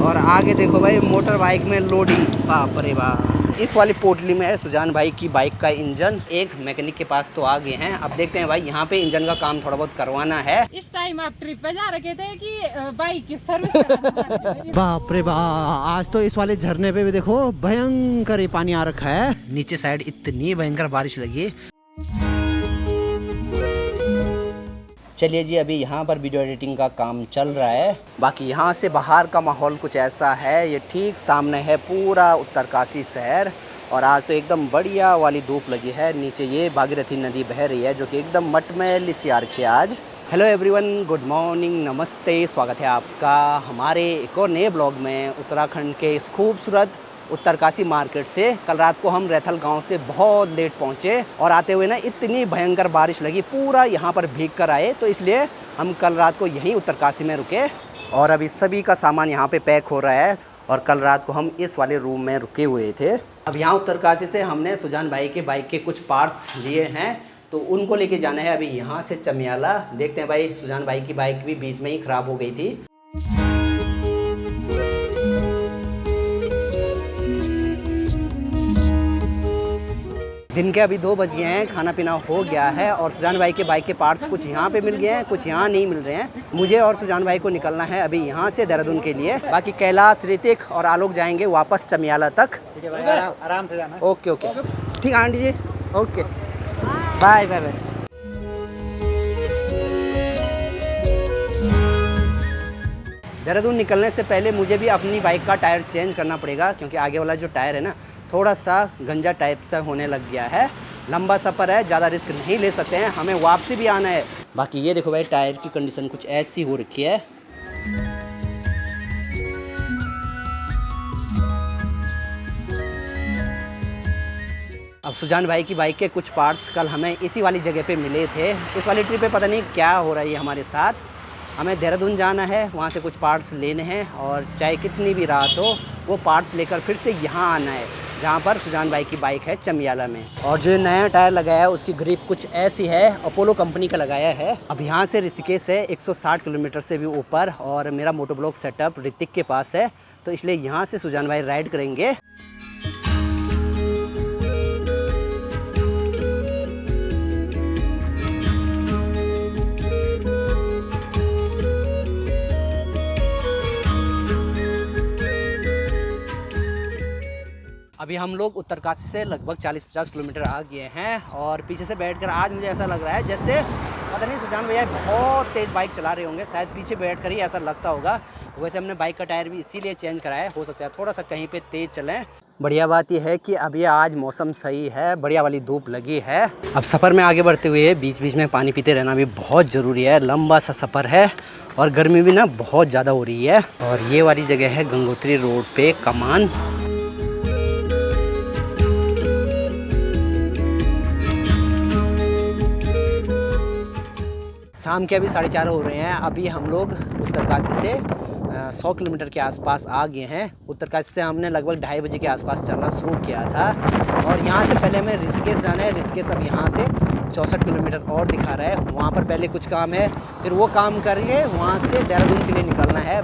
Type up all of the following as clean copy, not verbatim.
और आगे देखो भाई मोटर बाइक में लोडिंग, बाप रे बाप। इस वाली पोटली में है सुजान भाई की बाइक का इंजन। एक मैकेनिक के पास तो आ गए हैं, अब देखते हैं भाई यहाँ पे इंजन का काम थोड़ा बहुत करवाना है। इस टाइम आप ट्रिप पे जा रखे थे कि बाइक की सर्विस? बाप रे बाप, आज तो इस वाले झरने पे भी देखो भयंकर ही पानी आ रखा है। नीचे साइड इतनी भयंकर बारिश लगी। चलिए जी, अभी यहाँ पर वीडियो एडिटिंग का काम चल रहा है। बाकी यहाँ से बाहर का माहौल कुछ ऐसा है, ये ठीक सामने है पूरा उत्तरकाशी शहर। और आज तो एकदम बढ़िया वाली धूप लगी है। नीचे ये भागीरथी नदी बह रही है जो कि एकदम मटमैली सी आ रखी है आज। हेलो एवरीवन, गुड मॉर्निंग, नमस्ते, स्वागत है आपका हमारे एक और नए ब्लॉग में। उत्तराखंड के इस खूबसूरत उत्तरकाशी मार्केट से कल रात को हम रैथल गांव से बहुत लेट पहुंचे और आते हुए ना इतनी भयंकर बारिश लगी, पूरा यहाँ पर भीग कर आए। तो इसलिए हम कल रात को यहीं उत्तरकाशी में रुके और अभी सभी का सामान यहाँ पे पैक हो रहा है। और कल रात को हम इस वाले रूम में रुके हुए थे। अब यहाँ उत्तरकाशी से हमने सुजान भाई के बाइक के कुछ पार्ट्स लिए हैं, तो उनको लेके जाना है अभी यहाँ से चमियाला। देखते हैं भाई, सुजान भाई की बाइक भी बीच में ही ख़राब हो गई थी। दिन के अभी 2 बज गए हैं, खाना पीना हो गया है और सुजान भाई के बाइक के पार्ट्स कुछ यहाँ पे मिल गए हैं, कुछ यहाँ नहीं मिल रहे हैं। मुझे और सुजान भाई को निकलना है अभी यहाँ से देहरादून के लिए। बाकी कैलाश, ऋतिक और आलोक जाएंगे वापस चमियाला तक। ठीक है भाई, आराम से जाना। ओके ओके, ठीक aunty ji, okay, bye bye bye. Dehradun निकलने से पहले मुझे भी अपनी बाइक का टायर चेंज करना पड़ेगा, क्योंकि आगे वाला जो टायर है ना थोड़ा सा गंजा टाइप सा होने लग गया है। लंबा सफ़र है, ज़्यादा रिस्क नहीं ले सकते हैं, हमें वापसी भी आना है। बाकी ये देखो भाई, टायर की कंडीशन कुछ ऐसी हो रखी है। अब सुजान भाई की बाइक के कुछ पार्ट्स कल हमें इसी वाली जगह पे मिले थे। इस वाली ट्रिप पे पता नहीं क्या हो रहा है हमारे साथ। हमें देहरादून जाना है, वहाँ से कुछ पार्ट्स लेने हैं और चाहे कितनी भी रात हो वो पार्ट्स लेकर फिर से यहाँ आना है, जहाँ पर सुजान भाई की बाइक है चमियाला में। और जो नया टायर लगाया है उसकी ग्रिप कुछ ऐसी है, अपोलो कंपनी का लगाया है। अब यहाँ से ऋषिकेश है 160 किलोमीटर से भी ऊपर और मेरा मोटोब्लॉक सेटअप ऋतिक के पास है, तो इसलिए यहाँ से सुजान भाई राइड करेंगे। अभी हम लोग उत्तरकाशी से लगभग 40-50 किलोमीटर आ गए हैं और पीछे से बैठकर आज मुझे ऐसा लग रहा है जैसे पता नहीं सुजान भैया बहुत तेज़ बाइक चला रहे होंगे, शायद पीछे बैठकर ही ऐसा लगता होगा। वैसे हमने बाइक का टायर भी इसीलिए चेंज कराया है, हो सकता है थोड़ा सा कहीं पे तेज़ चलें। बढ़िया बात यह है कि अभी आज मौसम सही है, बढ़िया वाली धूप लगी है। अब सफ़र में आगे बढ़ते हुए बीच बीच में पानी पीते रहना भी बहुत ज़रूरी है। लंबा सा सफ़र है और गर्मी भी ना बहुत ज़्यादा हो रही है। और ये वाली जगह है गंगोत्री रोड पे कमान। शाम के अभी 4:30 हो रहे हैं। अभी हम लोग उत्तरकाशी से 100 किलोमीटर के आसपास आ गए हैं। उत्तरकाशी से हमने लगभग 2:30 बजे के आसपास चलना शुरू किया था और यहाँ से पहले हमें ऋषिकेश जाना है। ऋषिकेश अब यहाँ से 64 किलोमीटर और दिखा रहा है, वहाँ पर पहले कुछ काम है, फिर वो काम करके वहाँ से देहरादून के लिए निकलना है।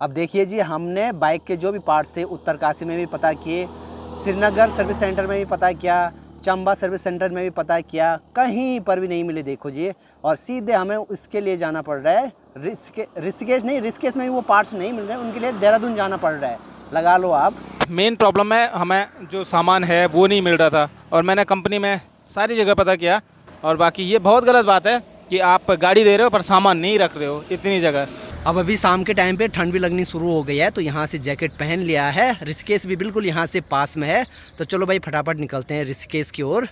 अब देखिए जी, हमने बाइक के जो भी पार्ट्स थे उत्तरकाशी में भी पता किए, श्रीनगर सर्विस सेंटर में भी पता किया, चंबा सर्विस सेंटर में भी पता किया, कहीं पर भी नहीं मिले। देखो जी, और सीधे हमें इसके लिए जाना पड़ रहा है ऋषिकेश नहीं, ऋषिकेश में भी वो पार्ट्स नहीं मिल रहे हैं, उनके लिए देहरादून जाना पड़ रहा है। लगा लो आप। मेन प्रॉब्लम है हमें जो सामान है वो नहीं मिल रहा था और मैंने कंपनी में सारी जगह पता किया। और बाकी ये बहुत गलत बात है कि आप गाड़ी दे रहे हो पर सामान नहीं रख रहे हो इतनी जगह। अब अभी शाम के टाइम पे ठंड भी लगनी शुरू हो गई है, तो यहाँ से जैकेट पहन लिया है। ऋषिकेश भी बिल्कुल यहाँ से पास में है, तो चलो भाई फटाफट निकलते हैं ऋषिकेश की ओर।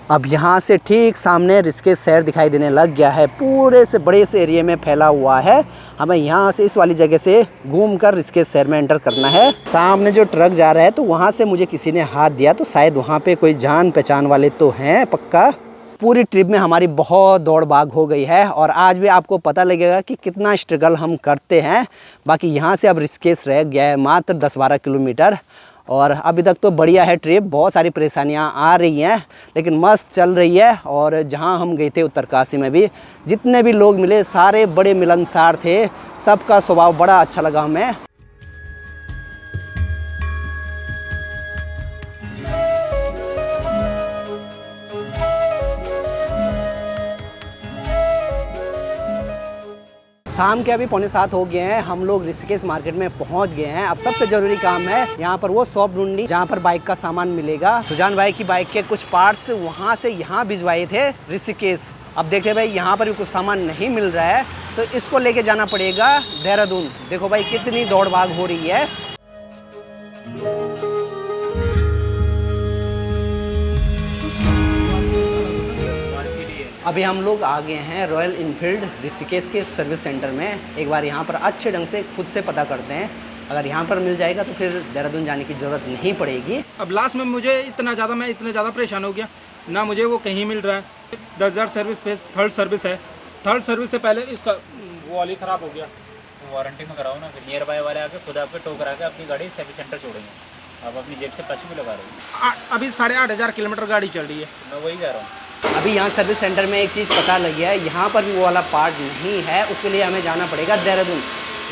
अब यहाँ से ठीक सामने ऋषिकेश शहर दिखाई देने लग गया है, पूरे से बड़े से एरिया में फैला हुआ है। हमें यहाँ से इस वाली जगह से घूमकर ऋषिकेश शहर में एंटर करना है। सामने जो ट्रक जा रहा है तो वहाँ से मुझे किसी ने हाथ दिया, तो शायद वहाँ पे कोई जान पहचान वाले तो हैं पक्का। पूरी ट्रिप में हमारी बहुत दौड़ भाग हो गई है और आज भी आपको पता लगेगा कि कितना स्ट्रगल हम करते हैं। बाकी यहाँ से अब ऋषिकेश रह गया है मात्र 10-12 किलोमीटर और अभी तक तो बढ़िया है ट्रिप। बहुत सारी परेशानियाँ आ रही हैं लेकिन मस्त चल रही है। और जहाँ हम गए थे उत्तरकाशी में भी जितने भी लोग मिले सारे बड़े मिलनसार थे, सबका स्वभाव बड़ा अच्छा लगा हमें। शाम के अभी 6:45 हो गए हैं, हम लोग ऋषिकेश मार्केट में पहुंच गए हैं। अब सबसे जरूरी काम है यहाँ पर वो शॉप ढूंढनी जहाँ पर बाइक का सामान मिलेगा। सुजान भाई की बाइक के कुछ पार्ट्स वहाँ से यहाँ भिजवाए थे ऋषिकेश। अब देखते भाई यहाँ पर भी कुछ सामान नहीं मिल रहा है तो इसको लेके जाना पड़ेगा देहरादून। देखो भाई कितनी दौड़ भाग हो रही है। अभी हम लोग आ गए हैं रॉयल इनफील्ड ऋषिकेश के सर्विस सेंटर में। एक बार यहाँ पर अच्छे ढंग से खुद से पता करते हैं, अगर यहाँ पर मिल जाएगा तो फिर देहरादून जाने की ज़रूरत नहीं पड़ेगी। अब लास्ट में मुझे इतना ज़्यादा परेशान हो गया ना, मुझे वो कहीं मिल रहा है। 10,000 सर्विस पे थर्ड सर्विस है, थर्ड सर्विस से पहले इसका वो वाली ख़राब हो गया। वारंटी में कराओ ना, फिर नियर बाय वाले आके खुद आपके टो करा के अपनी गाड़ी सर्विस सेंटर छोड़ेंगे। आप अपनी जेब से पैसे भी लगा रहे हो। अभी 8,500 किलोमीटर गाड़ी चल रही है। मैं वही कह रहा हूँ। अभी यहाँ सर्विस सेंटर में एक चीज़ पता लगी है, यहाँ पर भी वो वाला पार्ट नहीं है, उसके लिए हमें जाना पड़ेगा देहरादून।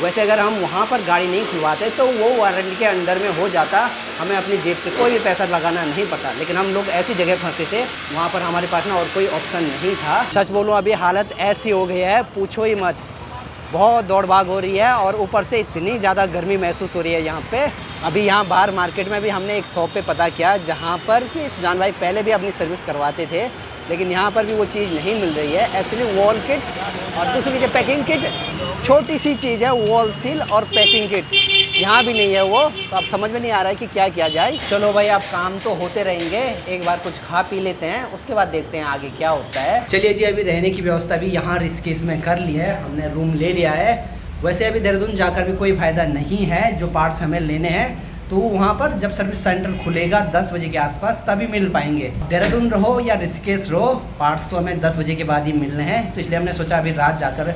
वैसे अगर हम वहाँ पर गाड़ी नहीं खुलवाते तो वो वारंटी के अंडर में हो जाता, हमें अपनी जेब से कोई भी पैसा लगाना नहीं पड़ता। लेकिन हम लोग ऐसी जगह फंसे थे वहाँ पर हमारे पास ना और कोई ऑप्शन नहीं था। सच बोलूँ अभी हालत ऐसी हो गई है पूछो ही मत, बहुत दौड़ भाग हो रही है और ऊपर से इतनी ज़्यादा गर्मी महसूस हो रही है यहाँ पे। अभी यहाँ बाहर मार्केट में भी हमने एक शॉप पे पता किया जहाँ पर कि सुजान भाई पहले भी अपनी सर्विस करवाते थे, लेकिन यहाँ पर भी वो चीज़ नहीं मिल रही है। एक्चुअली वॉल किट और दूसरी चीज़ पैकिंग किट, छोटी सी चीज़ है वॉल सील और पैकिंग किट, यहाँ भी नहीं है वो। तो अब समझ में नहीं आ रहा है कि क्या किया जाए। चलो भाई अब काम तो होते रहेंगे, एक बार कुछ खा पी लेते हैं उसके बाद देखते हैं आगे क्या होता है। चलिए जी, अभी रहने की व्यवस्था भी यहाँ ऋषिकेश में कर ली है, हमने रूम ले लिया है। वैसे अभी देहरादून जाकर भी कोई फ़ायदा नहीं है, जो पार्ट्स हमें लेने हैं तो वहाँ पर जब सर्विस सेंटर खुलेगा 10 बजे के आसपास तभी मिल पाएंगे। देहरादून रहो या ऋषिकेश रहो, पार्ट्स तो हमें 10 बजे के बाद ही मिलने हैं। तो इसलिए हमने सोचा अभी रात जाकर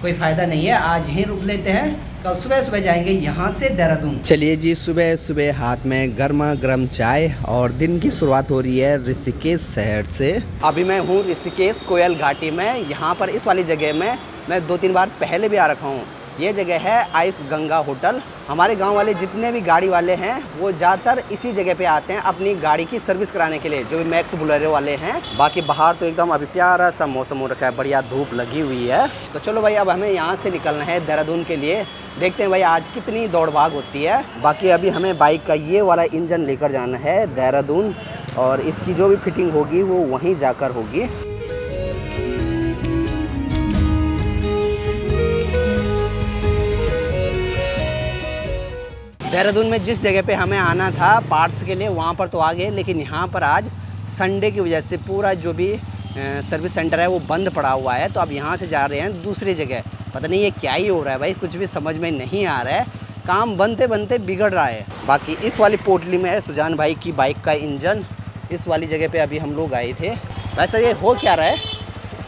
कोई फ़ायदा नहीं है, आज यहीं रुक लेते हैं, कल सुबह सुबह जाएंगे यहाँ से देहरादून। चलिए जी, सुबह सुबह हाथ में गर्मा गर्म चाय और दिन की शुरुआत हो रही है ऋषिकेश शहर से। अभी मैं हूँ ऋषिकेश कोयल घाटी में। यहाँ पर इस वाली जगह में मैं 2-3 बार पहले भी आ रखा हूँ। ये जगह है आइस गंगा होटल। हमारे गांव वाले जितने भी गाड़ी वाले हैं वो ज़्यादातर इसी जगह पे आते हैं अपनी गाड़ी की सर्विस कराने के लिए, जो भी मैक्स बुलेरो वाले हैं। बाकी बाहर तो एकदम अभी प्यारा सा मौसम हो रखा है, बढ़िया धूप लगी हुई है। तो चलो भाई अब हमें यहाँ से निकलना है देहरादून के लिए। देखते हैं भाई आज कितनी दौड़ भाग होती है। बाकी अभी हमें बाइक का ये वाला इंजन लेकर जाना है देहरादून और इसकी जो भी फिटिंग होगी वो वहीं जाकर होगी। देहरादून में जिस जगह पे हमें आना था पार्ट्स के लिए वहाँ पर तो आ गए, लेकिन यहाँ पर आज संडे की वजह से पूरा जो भी सर्विस सेंटर है वो बंद पड़ा हुआ है। तो अब यहाँ से जा रहे हैं दूसरी जगह। पता नहीं ये क्या ही हो रहा है भाई, कुछ भी समझ में नहीं आ रहा है, काम बनते बनते बिगड़ रहा है। बाकी इस वाली पोटली में है सुजान भाई की बाइक का इंजन। इस वाली जगह पे अभी हम लोग आए थे। वैसे ये हो क्या रहा है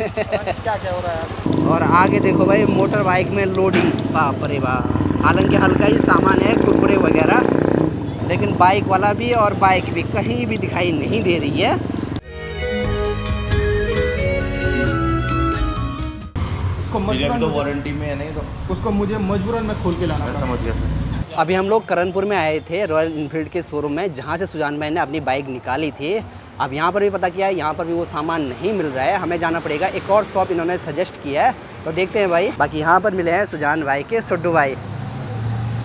क्या हो रहा है। और आगे देखो भाई मोटर बाइक में लोडिंग, बाप रे बाप। हालांकि हल्का ही सामान है, कुरकुरे वगैरह, लेकिन बाइक वाला भी और बाइक भी कहीं भी दिखाई नहीं दे रही है। उसको मजबूरन तो वारंटी में है नहीं, तो उसको मुझे मजबूरन में खोल के लाना पड़ा। समझ गया सर। अभी हम लोग करणपुर में आए थे रॉयल इनफील्ड के शोरूम में, जहाँ से सुजान भाई ने अपनी बाइक निकाली थी। अब यहाँ पर भी पता किया है, यहाँ पर भी वो सामान नहीं मिल रहा है, हमें जाना पड़ेगा। एक और शॉप इन्होंने सजेस्ट किया है, तो देखते हैं भाई। बाकी यहाँ पर मिले हैं सुजान भाई के सुड्डू भाई,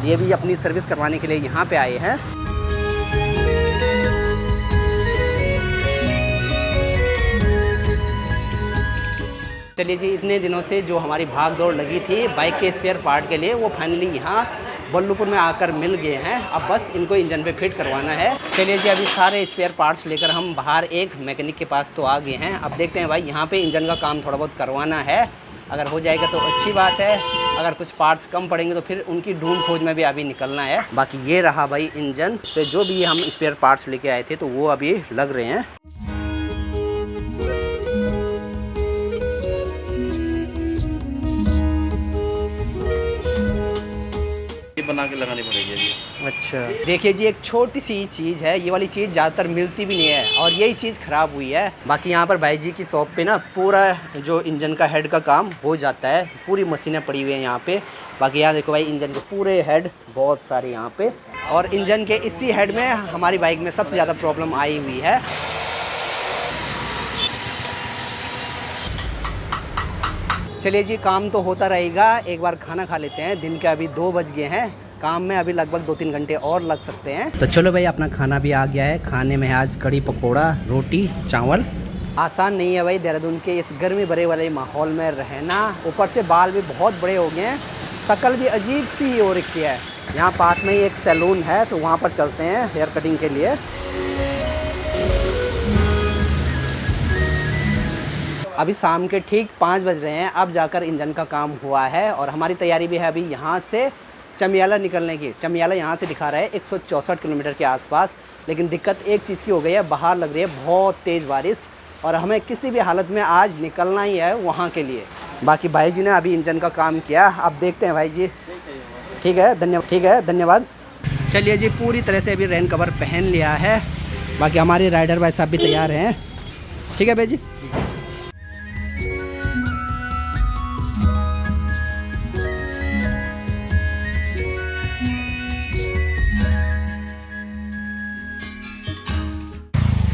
ये भी अपनी सर्विस करवाने के लिए यहाँ पे आए हैं। चलिए जी, इतने दिनों से जो हमारी भाग दौड़ लगी थी बाइक के स्पेयर पार्ट के लिए, वो फाइनली यहाँ बल्लूपुर में आकर मिल गए हैं। अब बस इनको इंजन पे फिट करवाना है। चलिए जी, अभी सारे स्पेयर पार्ट्स लेकर हम बाहर एक मैकेनिक के पास तो आ गए हैं। अब देखते हैं भाई, यहाँ पे इंजन का काम थोड़ा बहुत करवाना है। अगर हो जाएगा तो अच्छी बात है, अगर कुछ पार्ट्स कम पड़ेंगे तो फिर उनकी ढूंढ खोज में भी अभी निकलना है। बाकी ये रहा भाई इंजन, इस पर जो भी हम स्पेयर पार्ट्स लेके आए थे तो वो अभी लग रहे हैं। के लगानी पड़ेगी अभी। अच्छा, देखिए जी एक छोटी सी चीज़ है, ये वाली चीज़ ज़्यादातर मिलती भी नहीं है और यही चीज़ ख़राब हुई है। बाकी यहाँ पर भाई जी की शॉप पे ना पूरा जो इंजन का हेड का काम हो जाता है, पूरी मशीनें पड़ी हुई हैं यहाँ पे। बाकी यहाँ देखो भाई इंजन के पूरे हेड बहुत सारे यहाँ पे, और इंजन के इसी हेड में हमारी बाइक में सबसे ज़्यादा प्रॉब्लम आई हुई है। चलिए जी, काम तो होता रहेगा, एक बार खाना खा लेते हैं। दिन के अभी 2 बज गए हैं, काम में अभी लगभग 2-3 घंटे और लग सकते हैं। तो चलो भाई, अपना खाना भी आ गया है। खाने में आज कड़ी पकोड़ा, रोटी, चावल। आसान नहीं है भाई देहरादून के इस गर्मी भरे वाले माहौल में रहना। ऊपर से बाल भी बहुत बड़े हो गए हैं, शक्ल भी अजीब सी हो रखी है। यहाँ पास में ही एक सैलून है, तो वहाँ पर चलते हैं हेयर कटिंग के लिए। अभी शाम के ठीक 5 बज रहे हैं, अब जाकर इंजन का काम हुआ है और हमारी तैयारी भी है अभी यहाँ से चमियाला निकलने की। चमियाला यहाँ से दिखा रहा है 164 किलोमीटर के आसपास, लेकिन दिक्कत एक चीज़ की हो गई है, बाहर लग रही है बहुत तेज़ बारिश और हमें किसी भी हालत में आज निकलना ही है वहाँ के लिए। बाकी भाई जी ने अभी इंजन का काम किया, अब देखते हैं भाई जी। ठीक है, धन्यवाद। चलिए जी, पूरी तरह से अभी रेन कवर पहन लिया है। बाकी हमारे राइडर भाई साहब भी तैयार हैं। ठीक है भाई जी।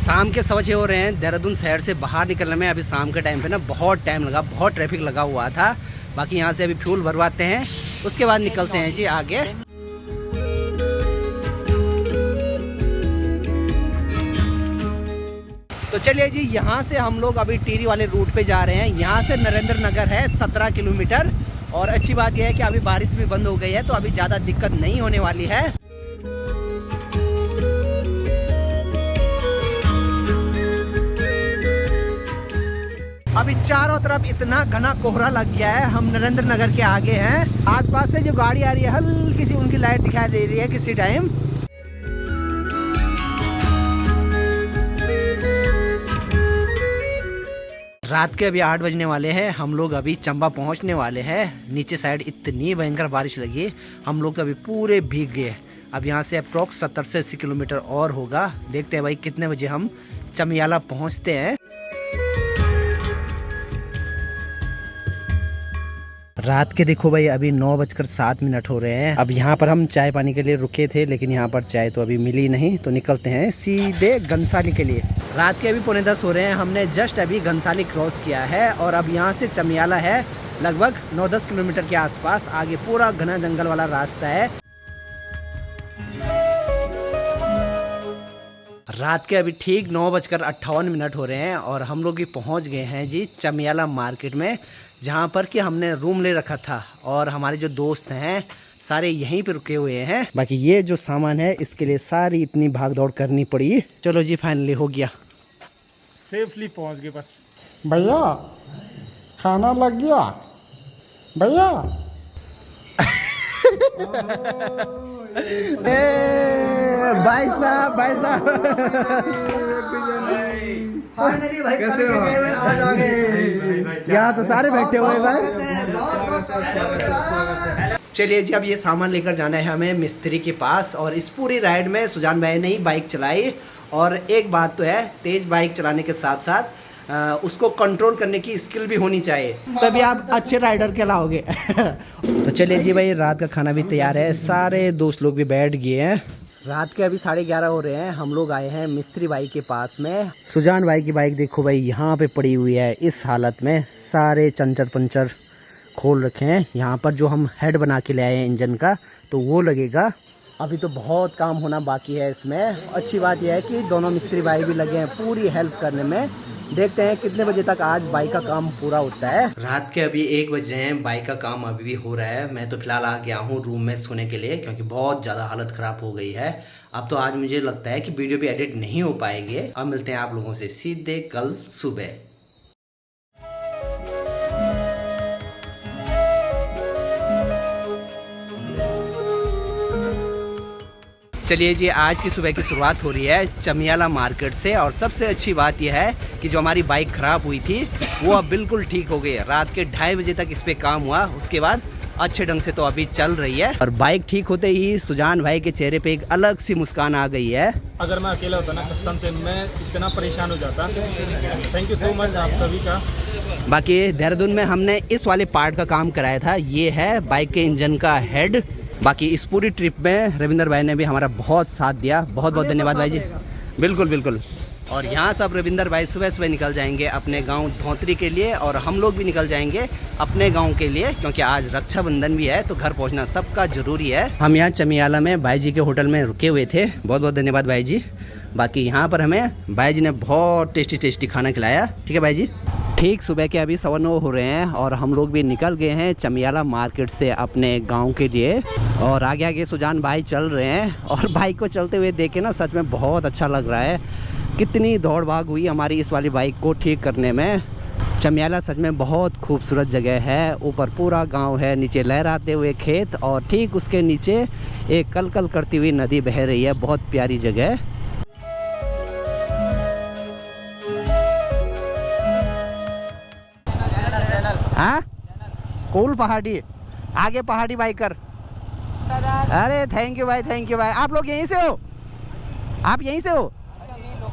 शाम के 6:15 हो रहे हैं। देहरादून शहर से बाहर निकलने में अभी शाम के टाइम पे ना बहुत टाइम लगा, बहुत ट्रैफिक लगा हुआ था। बाकी यहाँ से अभी फ्यूल भरवाते हैं, उसके बाद निकलते हैं जी आगे। तो चलिए जी, यहाँ से हम लोग अभी टिहरी वाले रूट पे जा रहे हैं। यहाँ से नरेंद्र नगर है 17 किलोमीटर। और अच्छी बात यह है कि अभी बारिश भी बंद हो गई है, तो अभी ज़्यादा दिक्कत नहीं होने वाली है। अभी चारों तरफ इतना घना कोहरा लग गया है। हम नरेंद्र नगर के आगे हैं। आसपास से जो गाड़ी आ रही है, हल्की सी उनकी लाइट दिखाई दे रही है किसी टाइम। रात के अभी 8 बजने वाले हैं। हम लोग अभी चंबा पहुंचने वाले हैं। नीचे साइड इतनी भयंकर बारिश लगी, हम लोग अभी पूरे भीग गए। अब यहाँ से अप्रॉक्स 70 से 80 किलोमीटर और होगा। देखते हैं भाई कितने बजे हम चमियाला पहुँचते हैं। रात के देखो भाई अभी 9:07 हो रहे हैं। अब यहाँ पर हम चाय पानी के लिए रुके थे, लेकिन यहाँ पर चाय तो अभी मिली नहीं, तो निकलते हैं सीधे घनसाली के लिए। रात के अभी 9:45 हो रहे हैं। हमने जस्ट अभी घनसाली क्रॉस किया है और अब यहाँ से चमियाला है लगभग 9-10 किलोमीटर के आसपास। आगे पूरा घना जंगल वाला रास्ता है। रात के अभी ठीक 9:58 हो रहे हैं और हम लोग भी पहुँच गए हैं जी चमियाला मार्केट में, जहाँ पर कि हमने रूम ले रखा था और हमारे जो दोस्त हैं सारे यहीं पे रुके हुए हैं। बाकी ये जो सामान है इसके लिए सारी इतनी भाग दौड़ करनी पड़ी। चलो जी, फाइनली हो गया, सेफली पहुंच गए बस। भैया खाना लग गया भैया। भाई साहब फाइनली भाई कैसे हो? यहाँ तो सारे बैठे हुए भाई। चलिए जी, अब ये सामान लेकर जाना है हमें मिस्त्री के पास। और इस पूरी राइड में सुजान भाई ने ही बाइक चलाई। और एक बात तो है, तेज बाइक चलाने के साथ साथ उसको कंट्रोल करने की स्किल भी होनी चाहिए, तभी आप अच्छे राइडर कहलाओगे। तो चलिए जी भाई, रात का खाना भी तैयार है। सारे दोस्त लोग भी बैठ गए हैं। रात के अभी 11:30 हो रहे हैं। हम लोग आए हैं मिस्त्री भाई के पास में। सुजान भाई की बाइक देखो भाई यहाँ पे पड़ी हुई है इस हालत में, सारे चंचर पंचर खोल रखे हैं। यहाँ पर जो हम हेड बना के ले आए हैं इंजन का, तो वो लगेगा। अभी तो बहुत काम होना बाकी है इसमें। अच्छी बात यह है कि दोनों मिस्त्री भाई भी लगे हैं पूरी हेल्प करने में। देखते हैं कितने बजे तक आज बाइक का काम पूरा होता है। रात के अभी 1 बज रहे हैं, बाइक का काम अभी भी हो रहा है। मैं तो फिलहाल आ गया हूँ रूम में सोने के लिए, क्योंकि बहुत ज़्यादा हालत ख़राब हो गई है। अब तो आज मुझे लगता है कि वीडियो भी एडिट नहीं हो पाएगी। अब मिलते हैं आप लोगों से सीधे कल सुबह। चलिए जी, आज की सुबह की शुरुआत हो रही है चमियाला मार्केट से। और सबसे अच्छी बात यह है कि जो हमारी बाइक ख़राब हुई थी वो अब बिल्कुल ठीक हो गई है। रात के 2:30 बजे तक इस पर काम हुआ, उसके बाद अच्छे ढंग से तो अभी चल रही है। और बाइक ठीक होते ही सुजान भाई के चेहरे पे एक अलग सी मुस्कान आ गई है। अगर मैं अकेला होता ना कसम से मैं इतना परेशान हो जाता। थैंक यू सो मच आप सभी का। बाकी देहरादून में हमने इस वाले पार्ट का काम कराया था, ये है बाइक के इंजन का हेड। बाकी इस पूरी ट्रिप में रविंदर भाई ने भी हमारा बहुत साथ दिया, बहुत बहुत धन्यवाद भाई जी। बिल्कुल बिल्कुल। और यहाँ सब रविंदर भाई सुबह सुबह निकल जाएंगे अपने गांव धौंतरी के लिए, और हम लोग भी निकल जाएंगे अपने गांव के लिए, क्योंकि आज रक्षाबंधन भी है तो घर पहुंचना सबका ज़रूरी है। हम यहाँ चमियाला में भाई जी के होटल में रुके हुए थे, बहुत बहुत धन्यवाद भाई जी। बाकी यहाँ पर हमें भाई जी ने बहुत टेस्टी खाना खिलाया। ठीक है भाई जी। ठीक सुबह के अभी 9:15 हो रहे हैं और हम लोग भी निकल गए हैं चमियाला मार्केट से अपने गांव के लिए। और आगे आगे सुजान भाई चल रहे हैं और बाइक को चलते हुए देख के ना सच में बहुत अच्छा लग रहा है। कितनी दौड़ भाग हुई हमारी इस वाली बाइक को ठीक करने में। चमियाला सच में बहुत खूबसूरत जगह है। ऊपर पूरा गांव है, नीचे लहराते हुए खेत और ठीक उसके नीचे एक कल कल करती हुई नदी बह रही है। बहुत प्यारी जगह। हाँ कूल पहाड़ी, आगे पहाड़ी बाइकर। अरे थैंक यू भाई, थैंक यू भाई। आप लोग यहीं से हो? आप यहीं से हो?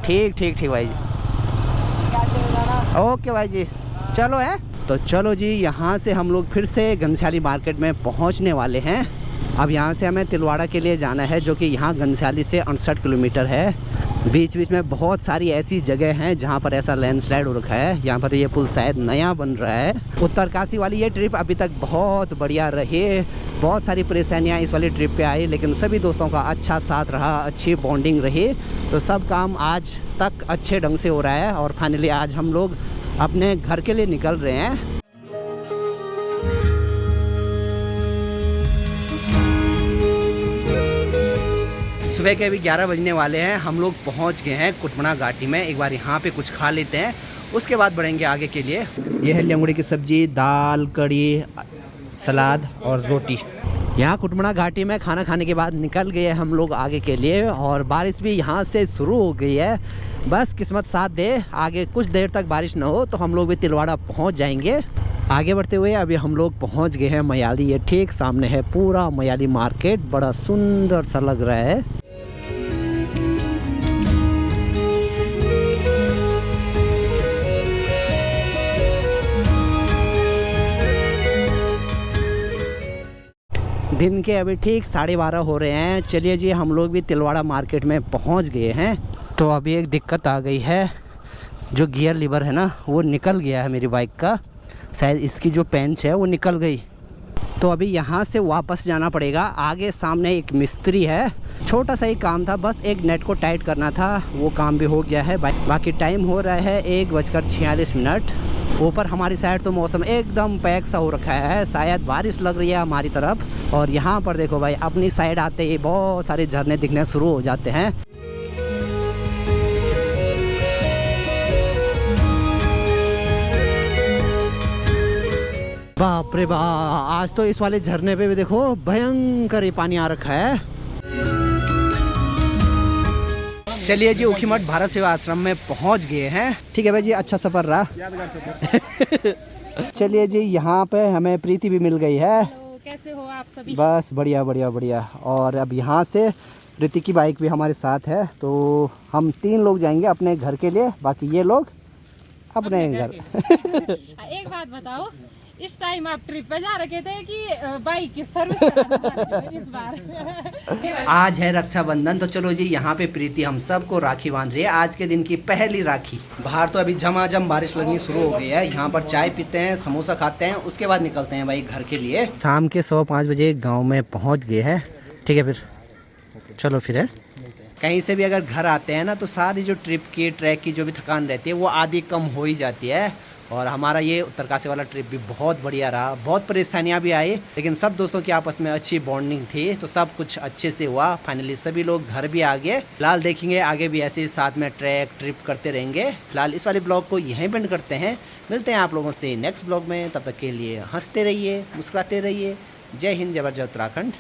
ठीक ठीक ठीक भाई जी, ओके भाई जी। चलो है तो चलो जी, यहाँ से हम लोग फिर से घनसाली मार्केट में पहुँचने वाले हैं। अब यहाँ से हमें तिलवाड़ा के लिए जाना है, जो कि यहाँ घनसाली से 68 किलोमीटर है। बीच बीच में बहुत सारी ऐसी जगह हैं जहाँ पर ऐसा लैंडस्लाइड हो रखा है। यहाँ पर ये पुल शायद नया बन रहा है। उत्तरकाशी वाली ये ट्रिप अभी तक बहुत बढ़िया रही। बहुत सारी परेशानियाँ इस वाली ट्रिप पे आई, लेकिन सभी दोस्तों का अच्छा साथ रहा, अच्छी बॉन्डिंग रही, तो सब काम आज तक अच्छे ढंग से हो रहा है। और फाइनली आज हम लोग अपने घर के लिए निकल रहे हैं। सुबह के अभी 11 बजने वाले हैं। हम लोग पहुंच गए हैं कुटमना घाटी में। एक बार यहाँ पे कुछ खा लेते हैं, उसके बाद बढ़ेंगे आगे के लिए। यह है लेंगड़ी की सब्जी, दाल, कड़ी, सलाद और रोटी। यहाँ कुटमना घाटी में खाना खाने के बाद निकल गए हम लोग आगे के लिए। और बारिश भी यहाँ से शुरू हो गई है। बस किस्मत साथ दे, आगे कुछ देर तक बारिश ना हो तो हम लोग भी तिलवाड़ा पहुँच जाएंगे। आगे बढ़ते हुए अभी हम लोग पहुँच गए हैं मयाली। ये ठीक सामने है पूरा मयाली मार्केट, बड़ा सुंदर सा लग रहा है। दिन के अभी ठीक 12:30 हो रहे हैं। चलिए जी, हम लोग भी तिलवाड़ा मार्केट में पहुंच गए हैं। तो अभी एक दिक्कत आ गई है, जो गियर लीवर है ना वो निकल गया है मेरी बाइक का। शायद इसकी जो पेंच है वो निकल गई, तो अभी यहाँ से वापस जाना पड़ेगा। आगे सामने एक मिस्त्री है, छोटा सा ही काम था, बस एक नेट को टाइट करना था, वो काम भी हो गया है। बाकी टाइम हो रहा है 1:46। ऊपर हमारी साइड तो मौसम एकदम पैक सा हो रखा है, शायद बारिश लग रही है हमारी तरफ। और यहाँ पर देखो भाई, अपनी साइड आते ही बहुत सारे झरने दिखने शुरू हो जाते हैं। बाप रे बाप, आज तो इस वाले झरने पे भी देखो भयंकर ही पानी आ रखा है। चलिए जी, ऊखीमठ भारत सेवा आश्रम में पहुंच गए हैं। ठीक है भाई जी, अच्छा सफर रहा। चलिए जी, यहाँ पे हमें प्रीति भी मिल गई है। कैसे हो आप सभी? बस बढ़िया बढ़िया बढ़िया। और अब यहाँ से प्रीति की बाइक भी हमारे साथ है, तो हम 3 लोग जाएंगे अपने घर के लिए, बाकी ये लोग अपने घर। एक बात बताओ, इस टाइम आप ट्रिप पे जा रखे थे कि बाइक की सर्विस इस बार? आज है रक्षाबंधन, तो चलो जी, यहाँ पे प्रीति हम सबको राखी बांध रही है। आज के दिन की पहली राखी। बाहर तो अभी झमाझम बारिश लगनी शुरू हो गई है। यहाँ पर चाय पीते हैं, समोसा खाते हैं, उसके बाद निकलते हैं भाई घर के लिए। शाम के 5:15 बजे गाँव में पहुँच गए हैं। ठीक है, फिर चलो फिर है। कहीं से भी अगर घर आते हैं ना, तो सारी जो ट्रिप की ट्रैक की जो भी थकान रहती है वो आधी कम हो ही जाती है। और हमारा ये उत्तरकाशी वाला ट्रिप भी बहुत बढ़िया रहा। बहुत परेशानियां भी आई, लेकिन सब दोस्तों की आपस में अच्छी बॉन्डिंग थी, तो सब कुछ अच्छे से हुआ। फाइनली सभी लोग घर भी आ गए। फिलहाल देखेंगे आगे भी ऐसे ही साथ में ट्रैक ट्रिप करते रहेंगे। फिलहाल इस वाले ब्लॉग को यहीं पेंड करते हैं। मिलते हैं आप लोगों से नेक्स्ट ब्लॉग में। तब तक के लिए हंसते रहिए, मुस्कुराते रहिए। जय हिंद, जय भारत, जय उत्तराखंड।